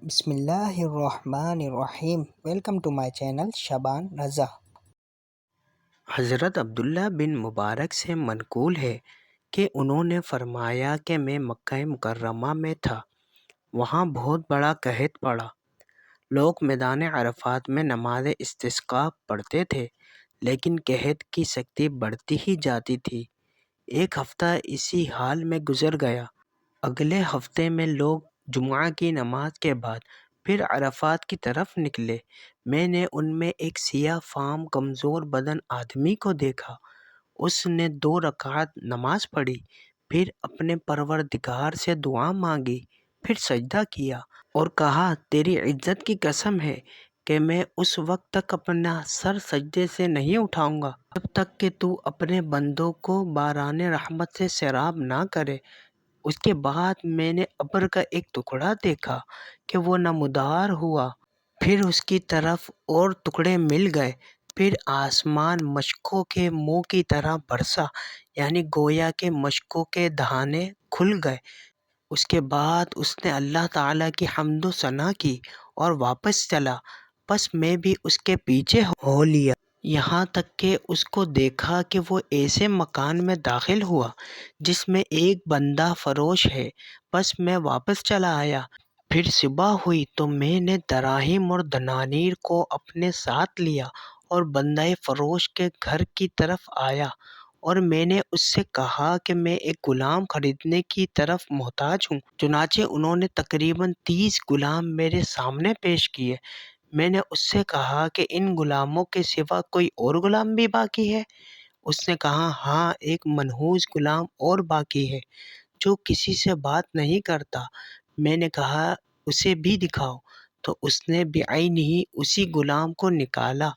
بسم اللہ الرحمن الرحیم۔ ویلکم ٹو مائی چینل شبان رضا۔ حضرت عبداللہ بن مبارک سے منقول ہے کہ انہوں نے فرمایا کہ میں مکہ مکرمہ میں تھا، وہاں بہت بڑا قحط پڑا۔ لوگ میدان عرفات میں نماز استسقاء پڑھتے تھے، لیکن قحط کی سختی بڑھتی ہی جاتی تھی۔ ایک ہفتہ اسی حال میں گزر گیا۔ اگلے ہفتے میں لوگ جمعہ کی نماز کے بعد پھر عرفات کی طرف نکلے۔ میں نے ان میں ایک سیاہ فام کمزور بدن آدمی کو دیکھا۔ اس نے 2 رکعت نماز پڑھی، پھر اپنے پروردگار سے دعا مانگی، پھر سجدہ کیا اور کہا تیری عزت کی قسم ہے کہ میں اس وقت تک اپنا سر سجدے سے نہیں اٹھاؤں گا جب تک کہ تو اپنے بندوں کو باران رحمت سے سیراب نہ کرے۔ اس کے بعد میں نے ابر کا ایک ٹکڑا دیکھا کہ وہ نمودار ہوا، پھر اس کی طرف اور ٹکڑے مل گئے، پھر آسمان مشکوں کے منہ کی طرح برسا، یعنی گویا کہ مشکوں کے دہانے کھل گئے۔ اس کے بعد اس نے اللہ تعالیٰ کی حمد و ثنا کی اور واپس چلا، پس میں بھی اس کے پیچھے ہو لیا، یہاں تک کہ اس کو دیکھا کہ وہ ایسے مکان میں داخل ہوا جس میں ایک بندہ فروش ہے، پس میں واپس چلا آیا۔ پھر صبح ہوئی تو میں نے دراہم اور دنانیر کو اپنے ساتھ لیا اور بندہ فروش کے گھر کی طرف آیا، اور میں نے اس سے کہا کہ میں ایک غلام خریدنے کی طرف محتاج ہوں۔ چنانچہ انہوں نے تقریباً 30 غلام میرے سامنے پیش کیے۔ میں نے اس سے کہا کہ ان غلاموں کے سوا کوئی اور غلام بھی باقی ہے؟ اس نے کہا ہاں، ایک منحوس غلام اور باقی ہے جو کسی سے بات نہیں کرتا۔ میں نے کہا اسے بھی دکھاؤ، تو اس نے بعینہ اسی غلام کو نکالا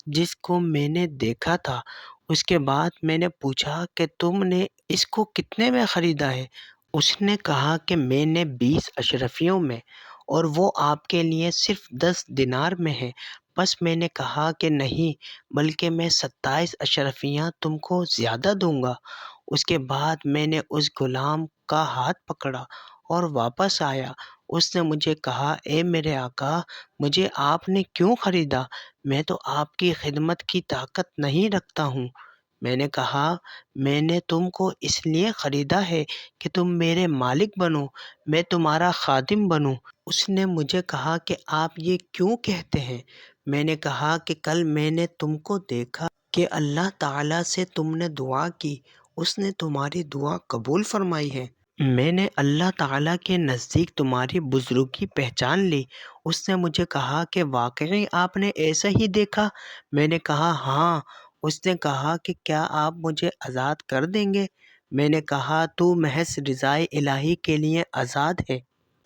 جس کو میں نے دیکھا تھا۔ اس کے بعد میں نے پوچھا کہ تم نے اس کو کتنے میں خریدا ہے؟ اس نے کہا کہ میں نے 20 اشرفیوں میں، اور وہ آپ کے لیے صرف 10 دینار میں ہے۔ پس میں نے کہا کہ نہیں، بلکہ میں 27 اشرفیاں تم کو زیادہ دوں گا۔ اس کے بعد میں نے اس غلام کا ہاتھ پکڑا اور واپس آیا۔ اس نے مجھے کہا اے میرے آقا، مجھے آپ نے کیوں خریدا؟ میں تو آپ کی خدمت کی طاقت نہیں رکھتا ہوں۔ میں نے کہا میں نے تم کو اس لیے خریدا ہے کہ تم میرے مالک بنو، میں تمہارا خادم بنوں۔ اس نے مجھے کہا کہ آپ یہ کیوں کہتے ہیں؟ میں نے کہا کہ کل میں نے تم کو دیکھا کہ اللہ تعالیٰ سے تم نے دعا کی، اس نے تمہاری دعا قبول فرمائی ہے۔ میں نے اللہ تعالیٰ کے نزدیک تمہاری بزرگی پہچان لی۔ اس نے مجھے کہا کہ واقعی آپ نے ایسا ہی دیکھا؟ میں نے کہا ہاں۔ اس نے کہا کہ کیا آپ مجھے آزاد کر دیں گے؟ میں نے کہا تو محض رضائے الہی کے لیے آزاد ہے۔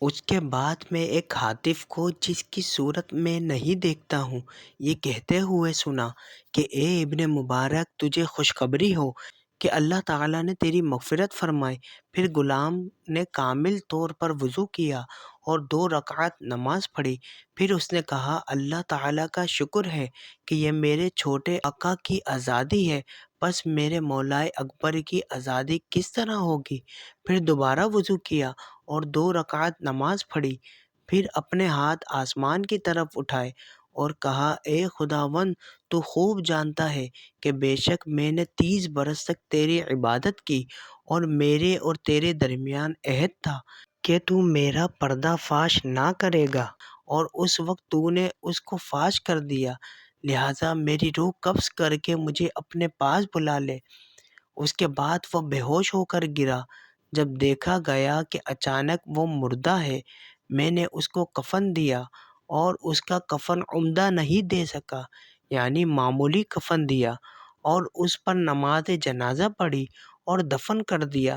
اس کے بعد میں ایک ہاتف کو جس کی صورت میں نہیں دیکھتا ہوں یہ کہتے ہوئے سنا کہ اے ابن مبارک، تجھے خوشخبری ہو کہ اللہ تعالیٰ نے تیری مغفرت فرمائی۔ پھر غلام نے کامل طور پر وضو کیا اور 2 رکعت نماز پڑھی۔ پھر اس نے کہا اللہ تعالیٰ کا شکر ہے کہ یہ میرے چھوٹے آقا کی آزادی ہے، پس میرے مولائے اکبر کی آزادی کس طرح ہوگی؟ پھر دوبارہ وضو کیا اور 2 رکعت نماز پڑھی، پھر اپنے ہاتھ آسمان کی طرف اٹھائے اور کہا اے خداوند، تو خوب جانتا ہے کہ بے شک میں نے 30 برس تک تیری عبادت کی، اور میرے اور تیرے درمیان عہد تھا کہ تو میرا پردہ فاش نہ کرے گا، اور اس وقت تو نے اس کو فاش کر دیا، لہٰذا میری روح قبض کر کے مجھے اپنے پاس بلا لے۔ اس کے بعد وہ بے ہوش ہو کر گرا۔ جب دیکھا گیا کہ اچانک وہ مردہ ہے، میں نے اس کو کفن دیا، اور اس کا کفن عمدہ نہیں دے سکا، یعنی معمولی کفن دیا، اور اس پر نماز جنازہ پڑھی اور دفن کر دیا۔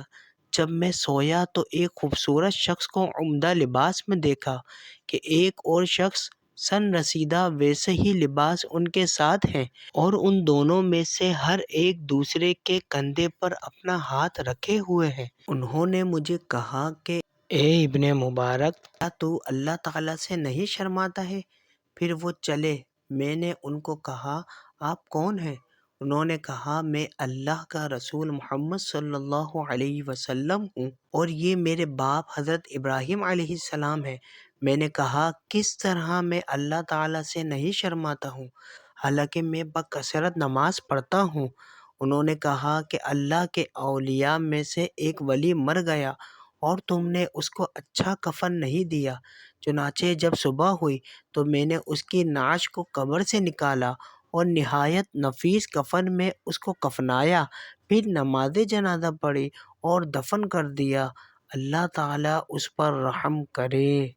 جب میں سویا تو ایک خوبصورت شخص کو عمدہ لباس میں دیکھا کہ ایک اور شخص سن رسیدہ ویسے ہی لباس ان کے ساتھ ہیں، اور ان دونوں میں سے ہر ایک دوسرے کے کندھے پر اپنا ہاتھ رکھے ہوئے ہے۔ انہوں نے مجھے کہا کہ اے ابن مبارک، کیا تو اللہ تعالیٰ سے نہیں شرماتا ہے؟ پھر وہ چلے۔ میں نے ان کو کہا آپ کون ہیں؟ انہوں نے کہا میں اللہ کا رسول محمد صلی اللہ علیہ وسلم ہوں، اور یہ میرے باپ حضرت ابراہیم علیہ السلام ہیں۔ میں نے کہا کس طرح میں اللہ تعالیٰ سے نہیں شرماتا ہوں حالانکہ میں بکثرت نماز پڑھتا ہوں۔ انہوں نے کہا کہ اللہ کے اولیاء میں سے ایک ولی مر گیا اور تم نے اس کو اچھا کفن نہیں دیا۔ چنانچہ جب صبح ہوئی تو میں نے اس کی نعش کو قبر سے نکالا اور نہایت نفیس کفن میں اس کو کفنایا، پھر نماز جنازہ پڑھی اور دفن کر دیا۔ اللہ تعالیٰ اس پر رحم کرے۔